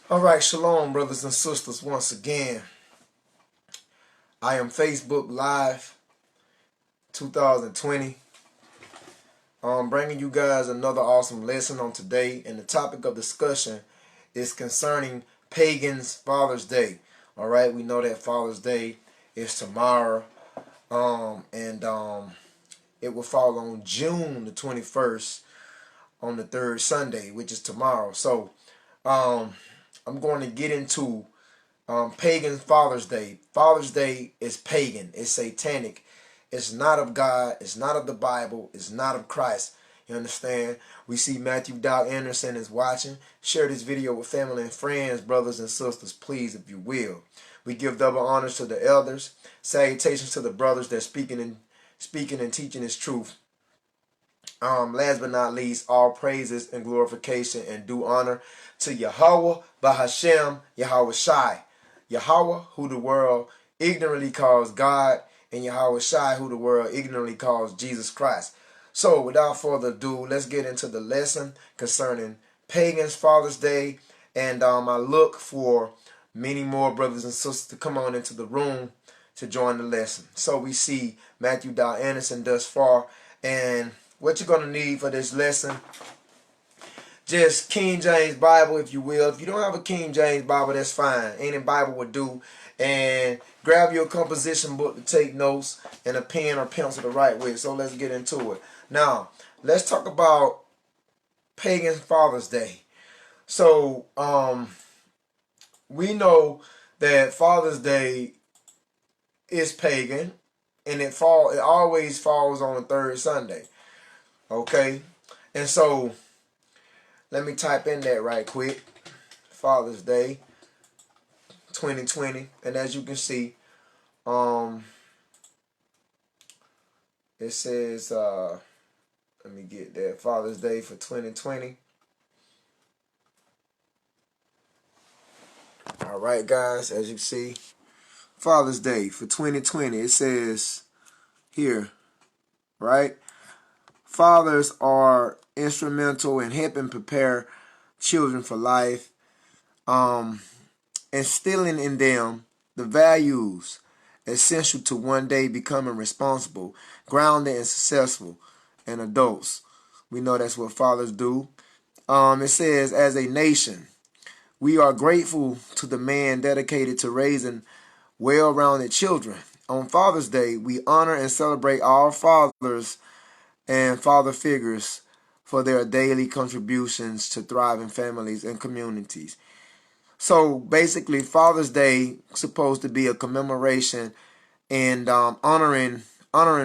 All right, shalom, brothers and sisters. Once again, I am Facebook Live 2020. Bringing you guys another awesome lesson on today, and the topic of discussion is concerning Pagan's Father's Day. All right, we know that Father's Day is tomorrow, and it will fall on June the 21st on the third Sunday, which is tomorrow. So, I'm going to get into Pagan Father's Day. Father's Day is pagan. It's satanic. It's not of God. It's not of the Bible. It's not of Christ. You understand? We see Matthew Dow Anderson is watching. Share this video with family and friends, brothers and sisters, please, if you will. We give double honors to the elders. Salutations to the brothers that speaking and teaching His truth. Last but not least, all praises and glorification and due honor to Yahweh Bahashem Yahweh Shai. Yahweh, who the world ignorantly calls God, and Yahweh Shai, who the world ignorantly calls Jesus Christ. So, without further ado, let's get into the lesson concerning Pagan's Father's Day. And I look for many more brothers and sisters to come on into the room to join the lesson. So, we see Matthew Dow Anderson thus far. And what you're going to need for this lesson, just King James Bible, if you will. If you don't have a King James Bible, that's fine. Any Bible would do. And grab your composition book to take notes and a pen or pencil to write with. So let's get into it. Now, let's talk about Pagan Father's Day. So, we know that Father's Day is pagan, and it always falls on the third Sunday. Okay? And so, let me type in that right quick. Father's Day 2020. And as you can see, it says, let me get that. Father's Day for 2020. All right, guys, as you see, Father's Day for 2020. It says here, right? Fathers are instrumental in helping prepare children for life, instilling in them the values essential to one day becoming responsible, grounded, and successful in adults. We know that's what fathers do. It says, as a nation, we are grateful to the man dedicated to raising well-rounded children. On Father's Day, we honor and celebrate all fathers and father figures for their daily contributions to thriving families and communities. So basically, Father's Day is supposed to be a commemoration and honoring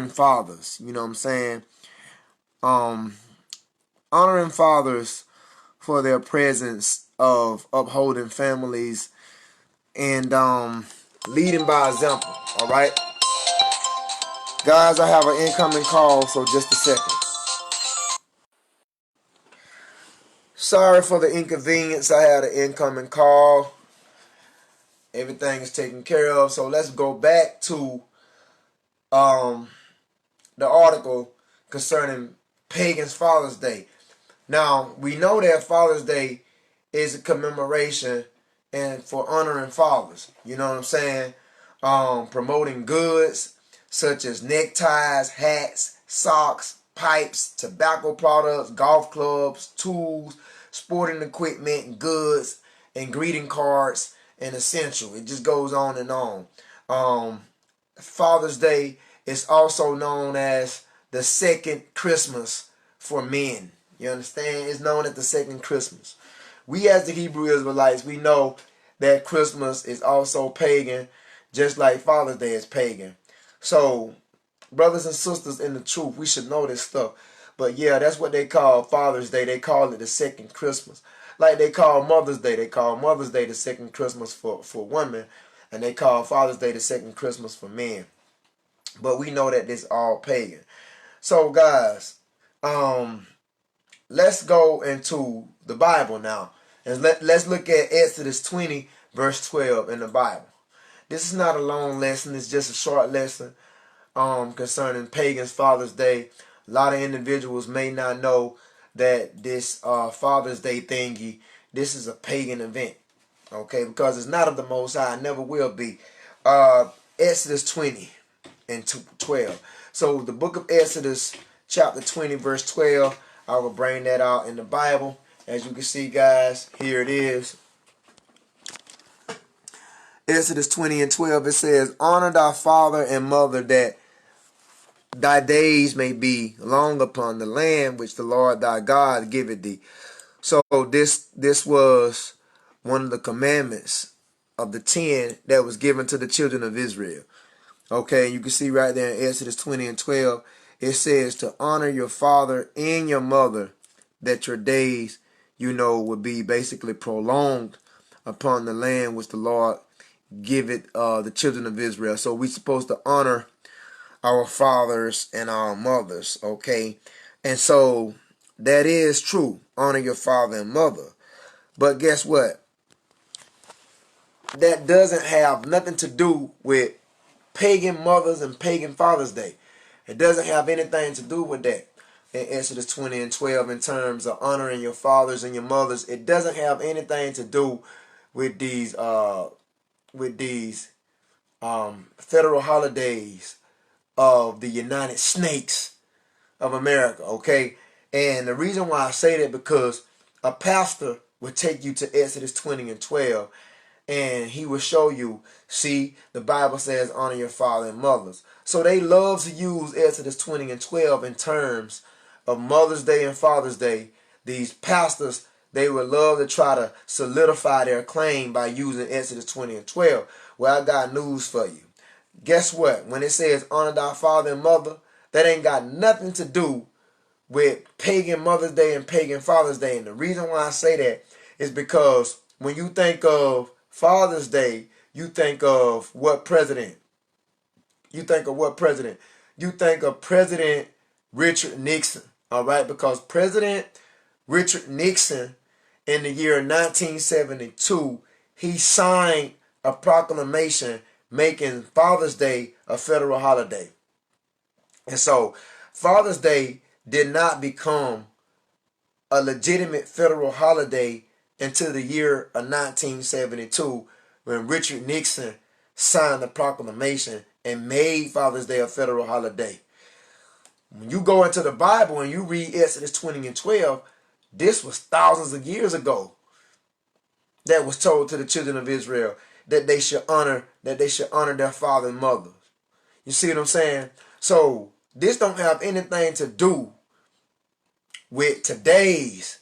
fathers. You know what I'm saying? Honoring fathers for their presence of upholding families and leading by example. All right, guys, I have an incoming call, so just a second. Sorry for the inconvenience. I had an incoming call. Everything is taken care of. So let's go back to the article concerning Pagan's Father's Day. Now, we know that Father's Day is a commemoration and for honoring fathers. You know what I'm saying? Promoting goods such as neckties, hats, socks, pipes, tobacco products, golf clubs, tools, sporting equipment, goods, and greeting cards, and essential. It just goes on and on. Father's Day is also known as the second Christmas for men. You understand? It's known as the second Christmas. We as the Hebrew Israelites, we know that Christmas is also pagan, just like Father's Day is pagan. So, brothers and sisters in the truth, we should know this stuff. But yeah, that's what they call Father's Day. They call it the second Christmas. Like they call Mother's Day. They call Mother's Day the second Christmas for women. And they call Father's Day the second Christmas for men. But we know that this is all pagan. So guys, let's go into the Bible now. And let's look at Exodus 20, verse 12 in the Bible. This is not a long lesson. It's just a short lesson concerning Pagan's Father's Day. A lot of individuals may not know that this Father's Day thingy, this is a pagan event. Okay, because it's not of the Most High, it never will be. Exodus 20 and 12. So the book of Exodus, chapter 20, verse 12, I will bring that out in the Bible. As you can see, guys, here it is. Exodus 20 and 12, it says, honor thy father and mother, that thy days may be long upon the land which the Lord thy God giveth thee. So this was one of the commandments of the 10 that was given to the children of Israel. Okay, you can see right there in Exodus 20 and 12, it says to honor your father and your mother, that your days, would be basically prolonged upon the land which the Lord giveth the children of Israel. So we're supposed to honor our fathers and our mothers, okay? And so that is true. Honor your father and mother. But guess what? That doesn't have nothing to do with pagan mothers and pagan Father's Day. It doesn't have anything to do with that. In Exodus 20 and 12, in terms of honoring your fathers and your mothers, it doesn't have anything to do with these federal holidays of the United Snakes of America, okay? And the reason why I say that, because a pastor would take you to Exodus 20 and 12, and he will show you, see, the Bible says honor your father and mothers. So they love to use Exodus 20 and 12 in terms of Mother's Day and Father's Day. These pastors, they would love to try to solidify their claim by using Exodus 20 and 12. Well, I got news for you. Guess what? When it says honor thy father and mother, that ain't got nothing to do with pagan Mother's Day and pagan Father's Day. And the reason why I say that is because when you think of Father's Day, you think of what president? You think of what president? You think of President Richard Nixon. All right? Because President Richard Nixon, in the year 1972, he signed a proclamation making Father's Day a federal holiday. And so Father's Day did not become a legitimate federal holiday until the year of 1972, when Richard Nixon signed the proclamation and made Father's Day a federal holiday. When you go into the Bible and you read Exodus 20 and 12, this was thousands of years ago that was told to the children of Israel that they should honor their father and mothers. You see what I'm saying? So this don't have anything to do with today's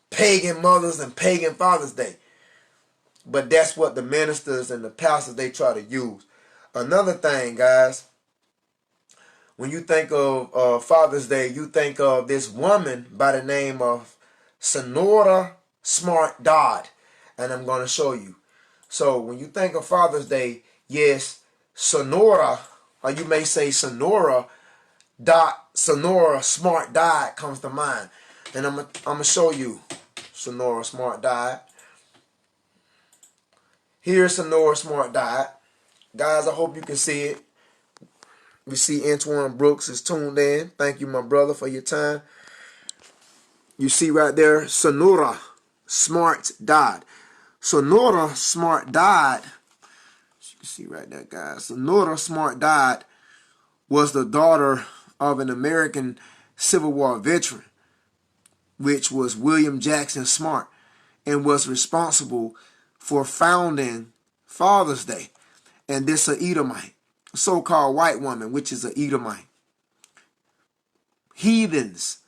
pagan mothers and pagan Father's Day. But that's what the ministers and the pastors, they try to use. Another thing, guys, when you think of Father's Day, you think of this woman by the name of Sonora Smart Dodd. And I'm going to show you. So when you think of Father's Day, yes, Sonora, or you may say Sonora Smart Dodd comes to mind. And I'm going to show you Sonora Smart Dodd. Here's Sonora Smart Dodd. Guys, I hope you can see it. We see Antoine Brooks is tuned in. Thank you, my brother, for your time. You see right there, Sonora Smart Dodd. Sonora Smart Dodd, you can see right there, guys. Sonora Smart Dodd was the daughter of an American Civil War veteran, which was William Jackson Smart, and was responsible for founding Father's Day. And this is an Edomite, a so-called white woman, which is an Edomite. Heathens,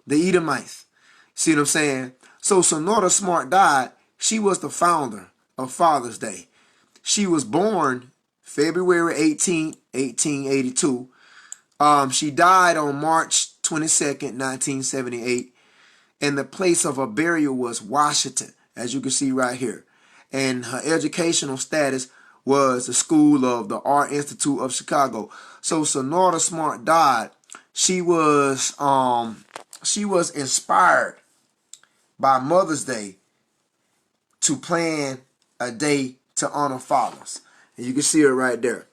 the Edomites. See what I'm saying? So Sonora Smart Dodd, she was the founder of Father's Day. She was born February 18, 1882. She died on March 22nd, 1978. And the place of her burial was Washington, as you can see right here. And her educational status was the School of the Art Institute of Chicago. So Sonora Smart Dodd, she was inspired by Mother's Day to plan a day to honor fathers. And you can see it right there.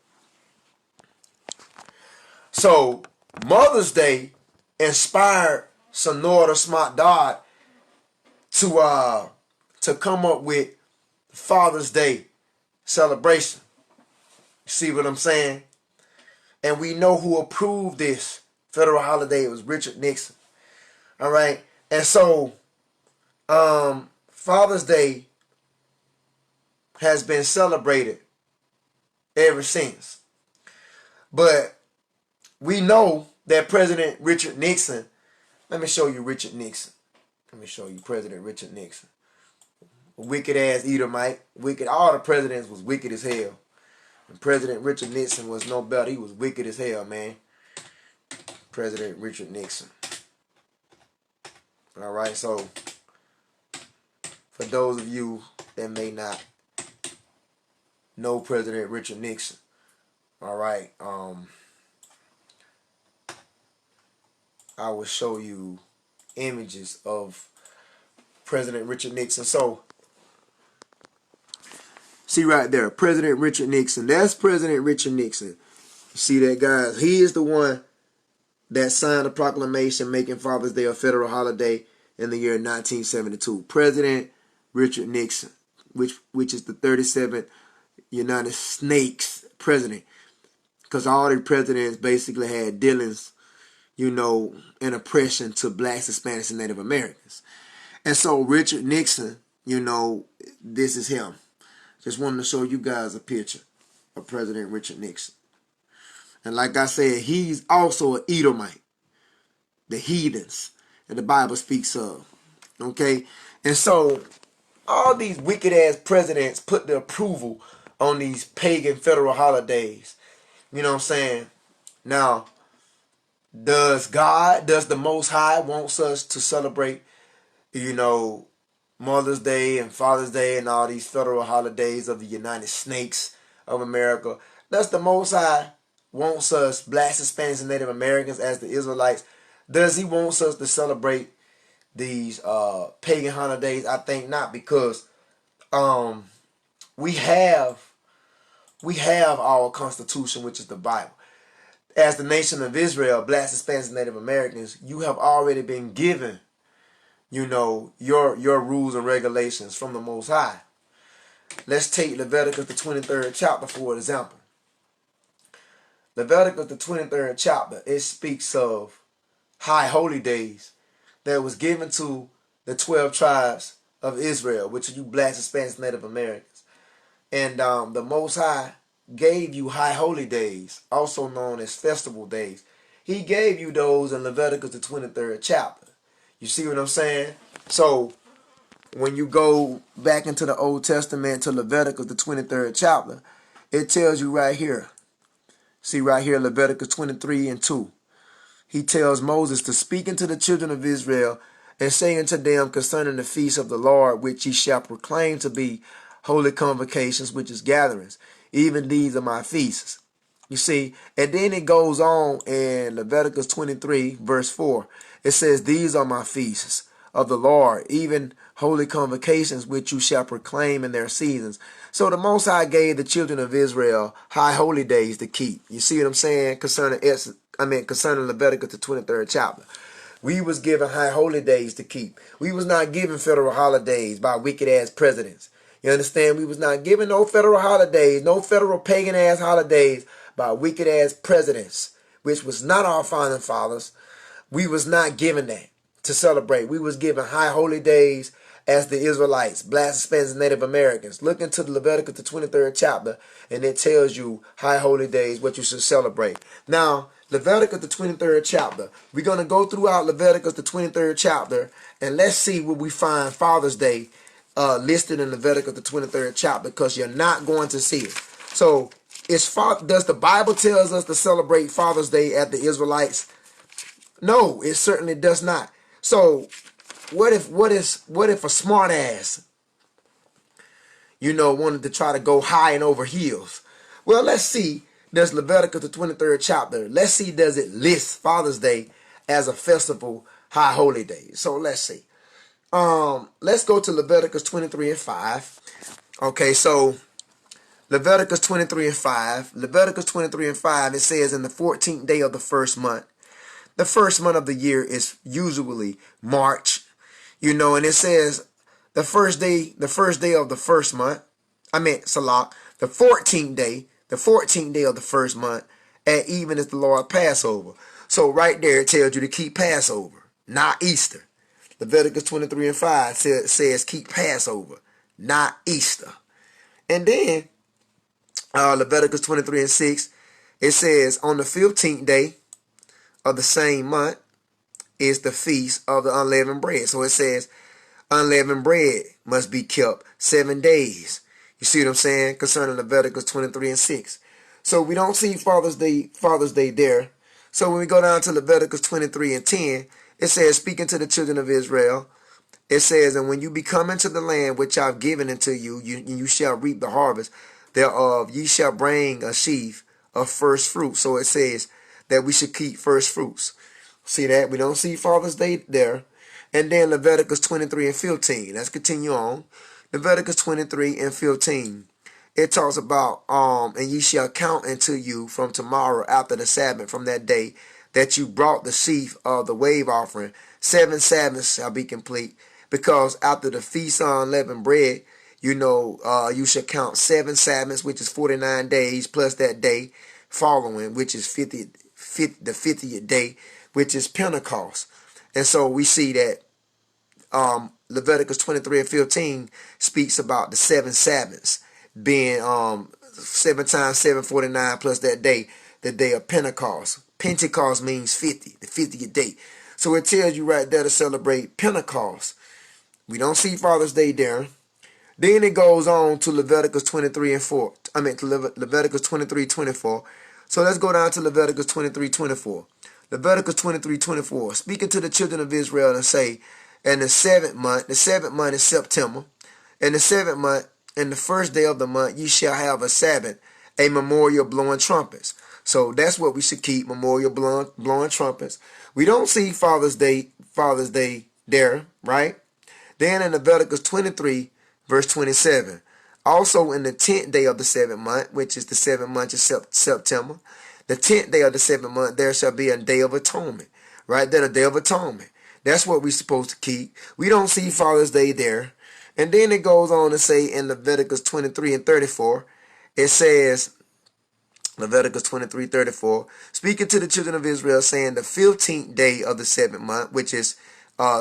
So Mother's Day inspired Sonora Smart Dodd to come up with Father's Day celebration. You see what I'm saying? And we know who approved this federal holiday. It was Richard Nixon. All right. And so Father's Day has been celebrated ever since. But we know that President Richard Nixon, let me show you Richard Nixon. Let me show you President Richard Nixon. A wicked ass Edomite. Wicked. All the presidents was wicked as hell. And President Richard Nixon was no better. He was wicked as hell, man. President Richard Nixon. All right, so for those of you that may not know President Richard Nixon, all right, I will show you images of President Richard Nixon. So, see right there, President Richard Nixon. That's President Richard Nixon. You see that, guys? He is the one that signed a proclamation making Father's Day a federal holiday in the year 1972. President Richard Nixon, which is the 37th United States president. Because all the presidents basically had dealings, you know, and oppression to blacks, Hispanics, and Native Americans. And so Richard Nixon, you know, this is him. Just wanted to show you guys a picture of President Richard Nixon. And like I said, he's also an Edomite. The heathens that the Bible speaks of. Okay? And so all these wicked ass presidents put the approval on these pagan federal holidays. You know what I'm saying? Now, does the Most High wants us to celebrate, you know, Mother's Day and Father's Day and all these federal holidays of the United Snakes of America? Does the Most High wants us, blacks, Hispanics, and Native Americans, as the Israelites, does he wants us to celebrate these pagan holidays? I think not, because we have our Constitution, which is the Bible. As the nation of Israel, blacks, Hispanics, and Native Americans, you have already been given, you know, your rules and regulations from the Most High. Let's take Leviticus the 23rd chapter for example. Leviticus the 23rd chapter, it speaks of high holy days that was given to the 12 tribes of Israel, which are you blacks, Hispanics, Native Americans. And the Most High gave you high holy days, also known as festival days. He gave you those in Leviticus the 23rd chapter. You see what I'm saying? So when you go back into the Old Testament to Leviticus the 23rd chapter, it tells you right here. See right here, Leviticus 23:2. He tells Moses to speak unto the children of Israel and say unto them concerning the feast of the Lord, which ye shall proclaim to be holy convocations, which is gatherings. Even these are my feasts. You see, and then it goes on in Leviticus 23, verse 4. It says, these are my feasts of the Lord, even holy convocations, which you shall proclaim in their seasons. So the Most High gave the children of Israel high holy days to keep. You see what I'm saying? Concerning Leviticus the 23rd chapter. We was given high holy days to keep. We was not given federal holidays by wicked ass presidents. You understand? We was not given no federal holidays, no federal pagan ass holidays by wicked ass presidents, which was not our founding fathers. We was not given that to celebrate. We was given high holy days as the Israelites, blacks, Hispanics, and Native Americans. Look into the Leviticus the 23rd chapter, and it tells you high holy days, what you should celebrate. Now, Leviticus the 23rd chapter. We're going to go throughout Leviticus the 23rd chapter, and let's see where we find Father's Day listed in Leviticus the 23rd chapter, because you're not going to see it. So, does the Bible tells us to celebrate Father's Day as the Israelites? No, it certainly does not. So, what if a smart ass, you know, wanted to try to go high and over heels? Well, let's see. Does Leviticus the 23rd chapter, let's see, does it list Father's Day as a festival high holy day? So let's see. Let's go to Leviticus 23:5. Okay, so Leviticus 23:5. Leviticus 23:5, it says, in the 14th day of the first month. The first month of the year is usually March. You know, and it says, the first day of the first month, Salak, the 14th day of the first month, at even is the Lord Passover. So right there it tells you to keep Passover, not Easter. Leviticus 23:5 says keep Passover, not Easter. And then Leviticus 23:6, it says on the 15th day of the same month is the feast of the unleavened bread. So it says unleavened bread must be kept 7 days. You see what I'm saying? Concerning Leviticus 23:6. So we don't see Father's Day there. So when we go down to Leviticus 23:10, it says, speaking to the children of Israel, it says, and when you be come into the land which I've given unto you, you shall reap the harvest thereof. Ye shall bring a sheaf of first fruits. So it says that we should keep first fruits. See that? We don't see Father's Day there. And then Leviticus 23:15. Let's continue on. Leviticus 23:15. It talks about, and ye shall count unto you from tomorrow after the Sabbath, from that day that you brought the sheaf of the wave offering. 7 Sabbaths shall be complete, because after the feast of unleavened bread, you shall count 7 Sabbaths, which is 49 days, plus that day following, which is the 50th day, which is Pentecost. And so we see that Leviticus 23:15 speaks about the 7 Sabbaths being 7 times 7, 49, plus that day, the day of Pentecost. Pentecost means 50, the 50th day. So it tells you right there to celebrate Pentecost. We don't see Father's Day there. Then it goes on to Leviticus 23:4. To Leviticus 23:24. So let's go down to Leviticus 23:24. Leviticus 23:24. Speaking to the children of Israel and say, and the seventh month is September, and the 7th month, and the first day of the month, ye shall have a Sabbath, a memorial blowing trumpets. So that's what we should keep, memorial blowing trumpets. We don't see Father's Day there, right? Then in Leviticus 23, verse 27, also in the 10th day of the 7th month, which is the 7th month of September, the 10th day of the 7th month, there shall be a day of atonement, right? Then a day of atonement. That's what we're supposed to keep. We don't see Father's Day there. And then it goes on to say in Leviticus 23:34, it says, Leviticus 23:34, speaking to the children of Israel, saying the 15th day of the 7th month, which is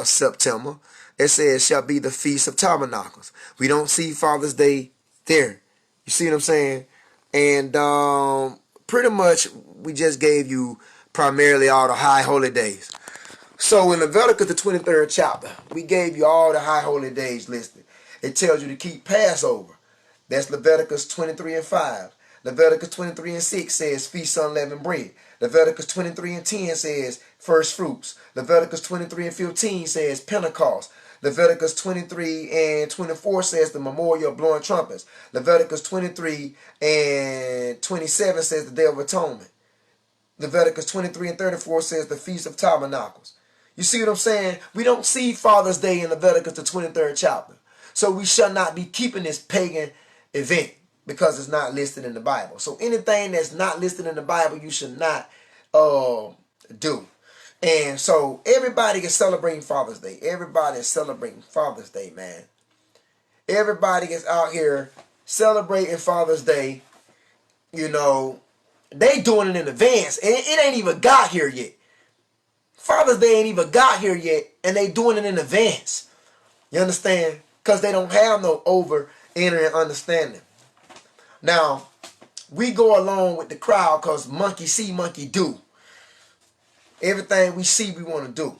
September, it says shall be the Feast of Tabernacles. We don't see Father's Day there. You see what I'm saying? And pretty much we just gave you primarily all the high holy days. So in Leviticus, the 23rd chapter, we gave you all the high holy days listed. It tells you to keep Passover. That's Leviticus 23:5. Leviticus 23:6 says feast of unleavened bread. Leviticus 23:10 says first fruits. Leviticus 23:15 says Pentecost. Leviticus 23:24 says the memorial of blowing trumpets. Leviticus 23:27 says the Day of Atonement. Leviticus 23:34 says the Feast of Tabernacles. You see what I'm saying? We don't see Father's Day in Leviticus, the 23rd chapter. So we shall not be keeping this pagan event because it's not listed in the Bible. So anything that's not listed in the Bible, you should not do. And so everybody is celebrating Father's Day. Everybody is celebrating Father's Day, man. Everybody is out here celebrating Father's Day. You know, they doing it in advance. And it ain't even got here yet. Father's Day ain't even got here yet, and they doing it in advance. You understand? Because they don't have no over-entering understanding. Now, we go along with the crowd because monkey see, monkey do. Everything we see, we want to do.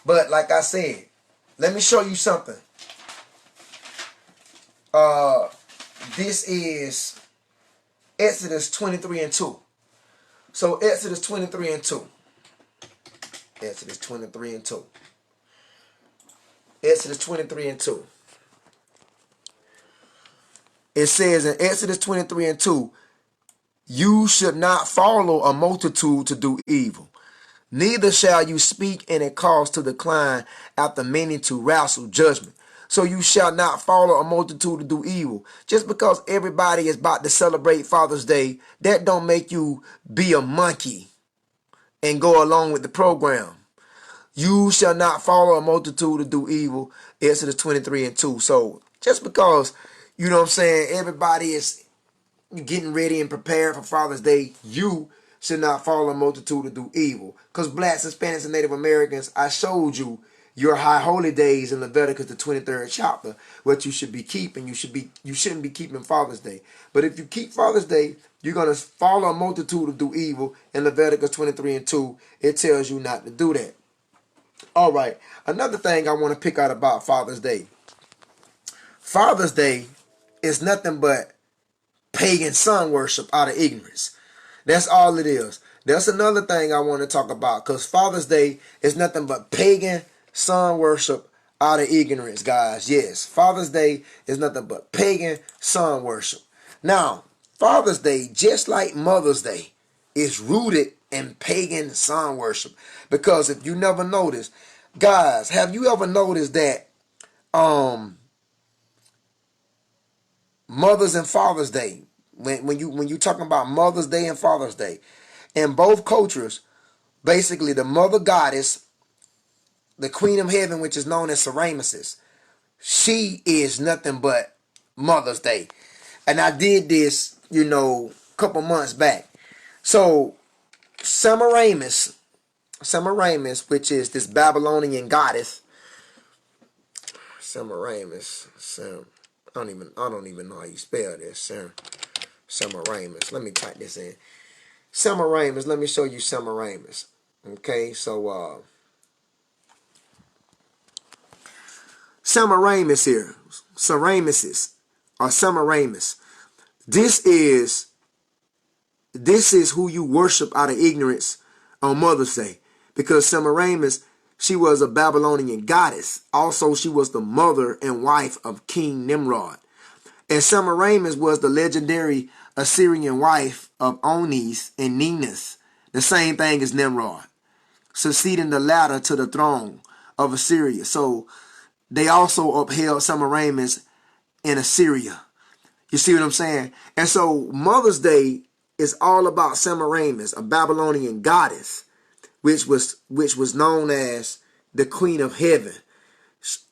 But like I said, let me show you something. This is Exodus 23:2. So Exodus 23:2. Exodus 23:2. Exodus 23:2. It says in Exodus 23:2, you should not follow a multitude to do evil. Neither shall you speak in a cause to decline after many to wrestle judgment. So you shall not follow a multitude to do evil. Just because everybody is about to celebrate Father's Day, that don't make you be a monkey and go along with the program. You shall not follow a multitude to do evil. Exodus 23:2. So just because, you know what I'm saying, everybody is getting ready and prepared for Father's Day, you should not follow a multitude to do evil. Because blacks, Hispanics, and Native Americans, I showed you your high holy days in Leviticus, the 23rd chapter, what you should be keeping. You shouldn't be keeping Father's Day. But if you keep Father's Day, you're going to follow a multitude to do evil. In Leviticus 23:2, it tells you not to do that. All right. Another thing I want to pick out about Father's Day. Father's Day is nothing but pagan sun worship out of ignorance. That's all it is. That's another thing I want to talk about, because Father's Day is nothing but pagan sun worship out of ignorance, guys. Yes, Father's Day is nothing but pagan sun worship. Now, Father's Day, just like Mother's Day, is rooted in pagan sun worship. Because if you never noticed, guys, have you ever noticed that Mother's and Father's Day, when you talking about Mother's Day and Father's Day, in both cultures, basically the mother goddess, the queen of heaven, which is known as Semiramis, she is nothing but Mother's Day. And I did this, a couple months back. So Semiramis, which is this Babylonian goddess, Semiramis, I don't even know how you spell this. Semiramis. Let me type this in. Semiramis. Let me show you Semiramis. Okay, so Semiramis here. Semiramis or Semiramis. This is who you worship out of ignorance on Mother's Day, because Semiramis, she was a Babylonian goddess. Also, she was the mother and wife of King Nimrod. And Semiramis was the legendary Assyrian wife of Onis and Ninus, the same thing as Nimrod, succeeding the latter to the throne of Assyria. So they also upheld Semiramis in Assyria. You see what I'm saying? And so Mother's Day is all about Semiramis, a Babylonian goddess, which was known as the Queen of Heaven,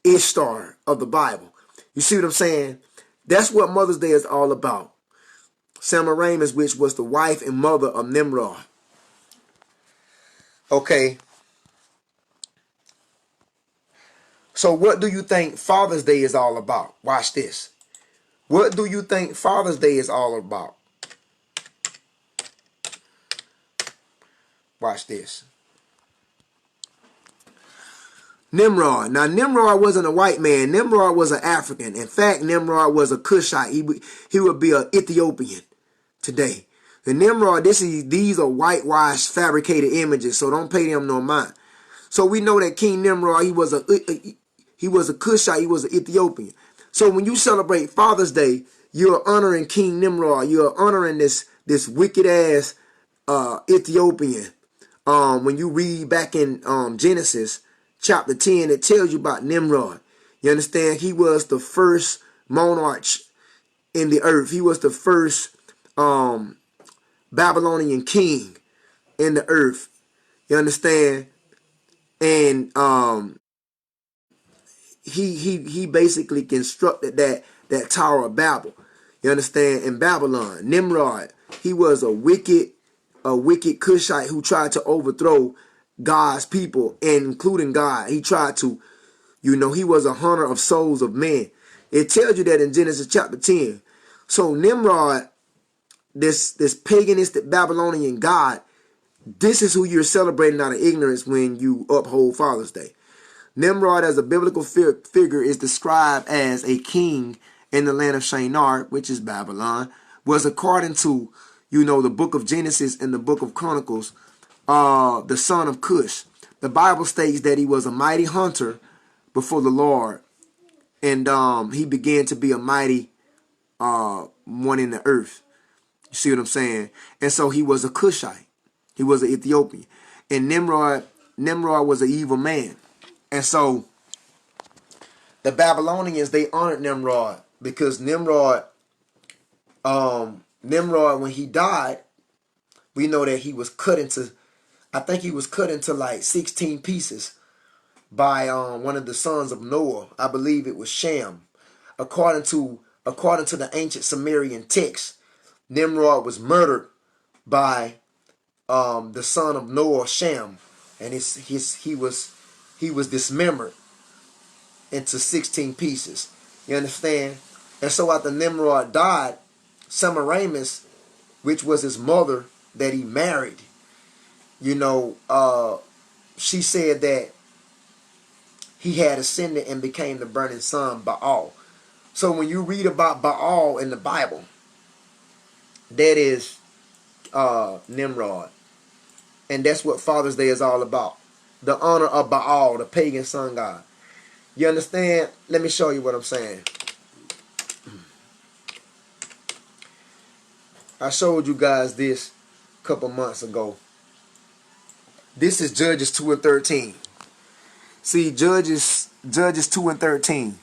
Ishtar of the Bible. You see what I'm saying? That's what Mother's Day is all about. Semiramis, which was the wife and mother of Nimrod. Okay. So what do you think Father's Day is all about? Watch this. What do you think Father's Day is all about? Watch this. Nimrod. Now, Nimrod wasn't a white man. Nimrod was an African. In fact, Nimrod was a Cushite. He would be an Ethiopian today. The Nimrod, these are whitewashed, fabricated images, so don't pay them no mind. So we know that King Nimrod, he was a Cushite, he was an Ethiopian. So when you celebrate Father's Day, you're honoring King Nimrod. You're honoring this wicked ass Ethiopian. When you read back in Genesis chapter 10, it tells you about Nimrod. You understand? He was the first monarch in the earth. He was the first Babylonian king in the earth. You understand? And he basically constructed that Tower of Babel. You understand? In Babylon, Nimrod, he was a wicked Cushite who tried to overthrow God's people, including God. He tried to, he was a hunter of souls of men. It tells you that in Genesis chapter 10. So Nimrod, this paganistic Babylonian god, this is who you're celebrating out of ignorance when you uphold Father's Day. Nimrod, as a biblical figure, is described as a king in the land of Shinar, which is Babylon, was, according to, the book of Genesis and the book of Chronicles, the son of Cush. The Bible states that he was a mighty hunter before the Lord, and he began to be a mighty one in the earth. You see what I'm saying? And so he was a Cushite. He was an Ethiopian. And Nimrod was an evil man. And so the Babylonians, they honored Nimrod because Nimrod, when he died, we know that he was cut into, I think he was cut into like 16 pieces by one of the sons of Noah. I believe it was Shem. According to the ancient Sumerian text, Nimrod was murdered by the son of Noah, Shem, and he was dismembered into 16 pieces. You understand? And so after Nimrod died, Semiramis, which was his mother that he married, she said that he had ascended and became the burning sun, Baal. So when you read about Baal in the Bible, that is Nimrod. And that's what Father's Day is all about. The honor of Baal, the pagan sun god. You understand? Let me show you what I'm saying. I showed you guys this a couple months ago. This is Judges 2 and 13. See, Judges 2 and 13.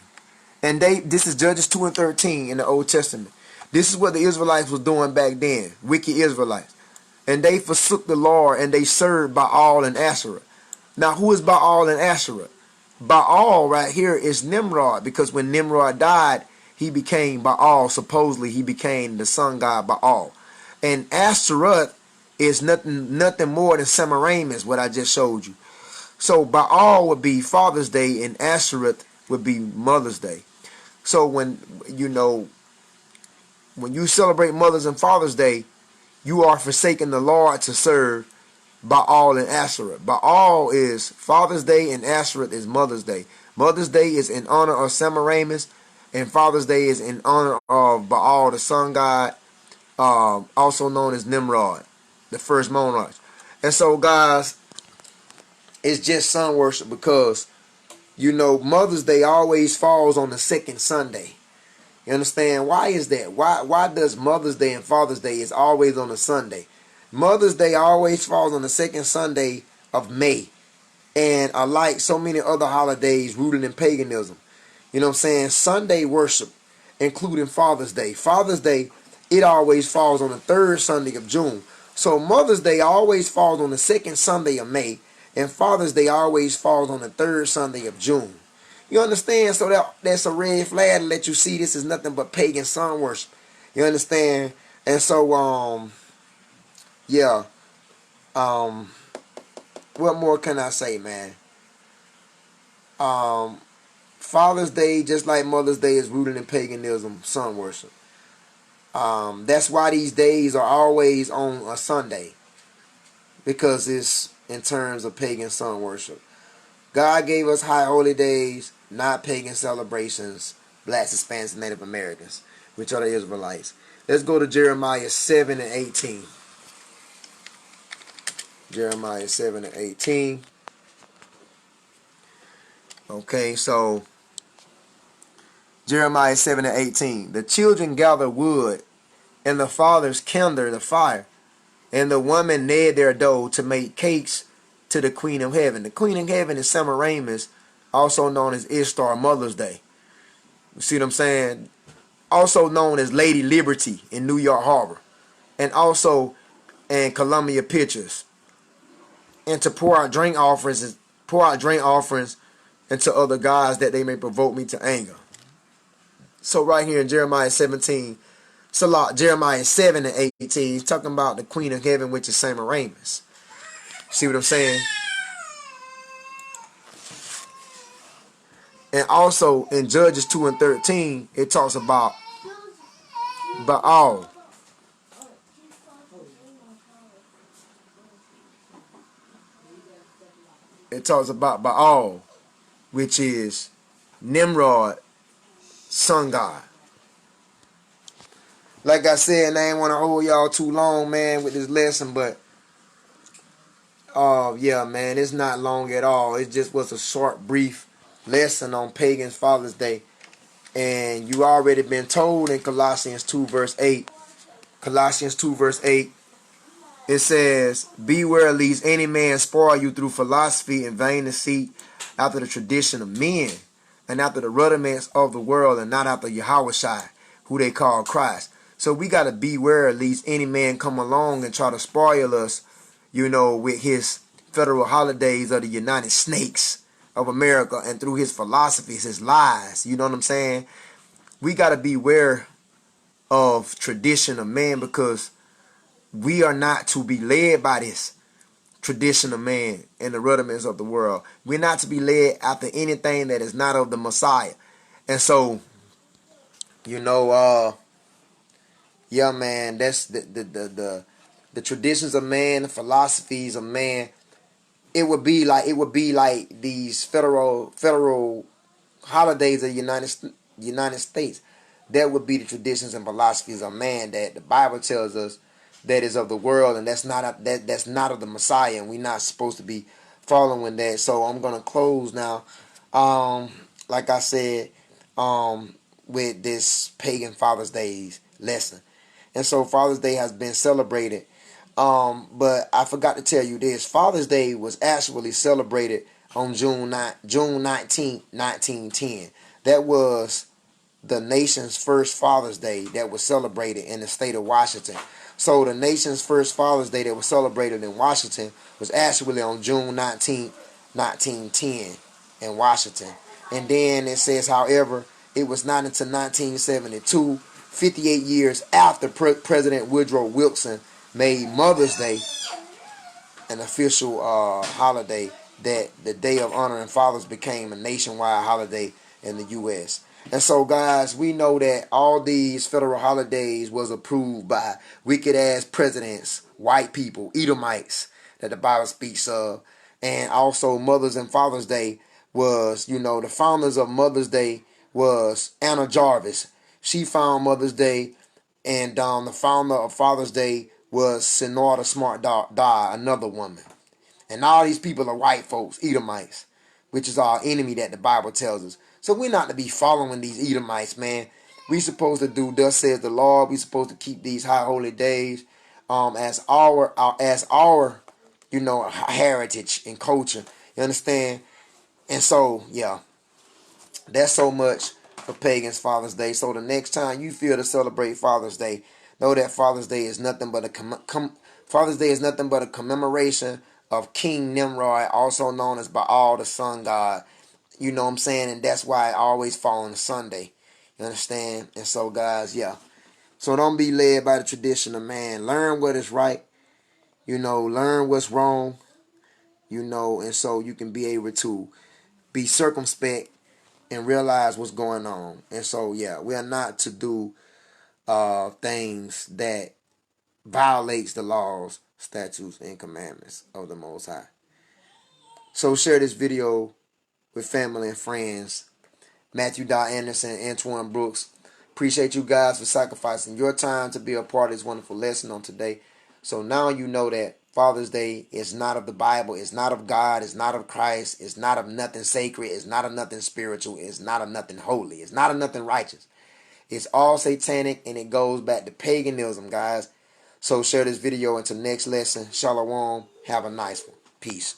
And this is Judges 2 and 13 in the Old Testament. This is what the Israelites was doing back then. Wicked Israelites. And they forsook the Lord and they served Baal and Asherah. Now, who is Baal and Asherah? Baal right here is Nimrod, because when Nimrod died, he became Baal. Supposedly, he became the sun god Baal. And Asherah is nothing more than Semiramis, what I just showed you. So Baal would be Father's Day and Asherah would be Mother's Day. So when you celebrate Mother's and Father's Day, you are forsaking the Lord to serve Baal and Asherah. Baal is Father's Day and Asherah is Mother's Day. Mother's Day is in honor of Semiramis, and Father's Day is in honor of Baal, the sun god, also known as Nimrod, the first monarch. And so, guys, it's just sun worship because, Mother's Day always falls on the second Sunday. You understand? Why is that? Why does Mother's Day and Father's Day is always on a Sunday? Mother's Day always falls on the second Sunday of May. And unlike so many other holidays rooted in paganism, Sunday worship, including Father's Day. Father's Day, it always falls on the third Sunday of June. So Mother's Day always falls on the second Sunday of May. And Father's Day always falls on the third Sunday of June. You understand? So that's a red flag to let you see this is nothing but pagan sun worship. You understand? And so, yeah. What more can I say, man? Father's Day, just like Mother's Day, is rooted in paganism, sun worship. That's why these days are always on a Sunday, because it's in terms of pagan sun worship. God gave us high holy days, not pagan celebrations, blacks, Hispanics, and Native Americans, which are the Israelites. Let's go to Jeremiah 7 and 18. Jeremiah 7 and 18. Okay, so Jeremiah 7 and 18. The children gather wood, and the fathers kindle the fire, and the women knead their dough to make cakes to the Queen of Heaven. The Queen of Heaven is Semiramis, also known as Ishtar, Mother's Day. You see what I'm saying? Also known as Lady Liberty in New York Harbor, and also in Columbia Pictures. And to pour out drink offerings into other gods that they may provoke me to anger. So right here in Jeremiah 17, Jeremiah 7 and 18, he's talking about the Queen of Heaven, which is Semiramis. See what I'm saying? And also in Judges 2 and 13, it talks about Baal. It talks about Baal, which is Nimrod, sun god. Like I said, I ain't want to hold y'all too long, man, with this lesson, but yeah, man, it's not long at all. It just was a short, brief lesson on Pagan Father's Day. And you already been told in Colossians 2 verse 8. Colossians 2 verse 8. It says, beware lest any man spoil you through philosophy and vain deceit, after the tradition of men, and after the rudiments of the world, and not after Yahushua, who they call Christ. So we got to beware lest any man come along and try to spoil us, with his federal holidays of the United Snakes, of America and through his philosophies, his lies. You know what I'm saying? We got to beware of tradition of man, because we are not to be led by this tradition of man and the rudiments of the world. We're not to be led after anything that is not of the Messiah. And so, yeah, man, that's the traditions of man, the philosophies of man. It would be like these federal holidays of the United States. That would be the traditions and philosophies of man that the Bible tells us that is of the world, and that's not of the Messiah, and we're not supposed to be following that. So I'm gonna close now. Like I said, with this Pagan Father's Day lesson. And so Father's Day has been celebrated. But I forgot to tell you this. Father's Day was actually celebrated on June 19th, 1910. That was the nation's first Father's Day that was celebrated in the state of Washington. So the nation's first Father's Day that was celebrated in Washington was actually on June 19th, 1910 in Washington. And then it says, however, it was not until 1972, 58 years after President Woodrow Wilson made Mother's Day an official holiday, that the Day of Honoring Fathers became a nationwide holiday in the U.S. And so, guys, we know that all these federal holidays was approved by wicked-ass presidents, white people, Edomites, that the Bible speaks of. And also Mother's and Father's Day was, the founders of Mother's Day was Anna Jarvis. She found Mother's Day. And the founder of Father's Day was Senora Smart Dodd, another woman. And all these people are white folks, Edomites, which is our enemy that the Bible tells us. So we're not to be following these Edomites, man. We supposed to do thus says the Lord. We supposed to keep these high holy days as our heritage and culture. You understand? And so, yeah, that's so much for Pagan's Father's Day. So the next time you feel to celebrate Father's Day, know that Father's Day is nothing but a commemoration of King Nimrod, also known as Baal, the sun god. You know what I'm saying? And that's why I always fall on a Sunday. You understand? And so, guys, yeah. So don't be led by the tradition of man. Learn what is right. Learn what's wrong. And so you can be able to be circumspect and realize what's going on. And so, yeah, we are not to do things that violates the laws, statutes, and commandments of the Most High. So share this video with family and friends. Matthew Dot Anderson, Antoine Brooks. Appreciate you guys for sacrificing your time to be a part of this wonderful lesson on today. So now you know that Father's Day is not of the Bible, it's not of God, it's not of Christ, it's not of nothing sacred, it's not of nothing spiritual, it's not of nothing holy, it's not of nothing righteous. It's all satanic, and it goes back to paganism, guys. So share this video until next lesson. Shalom. Have a nice one. Peace.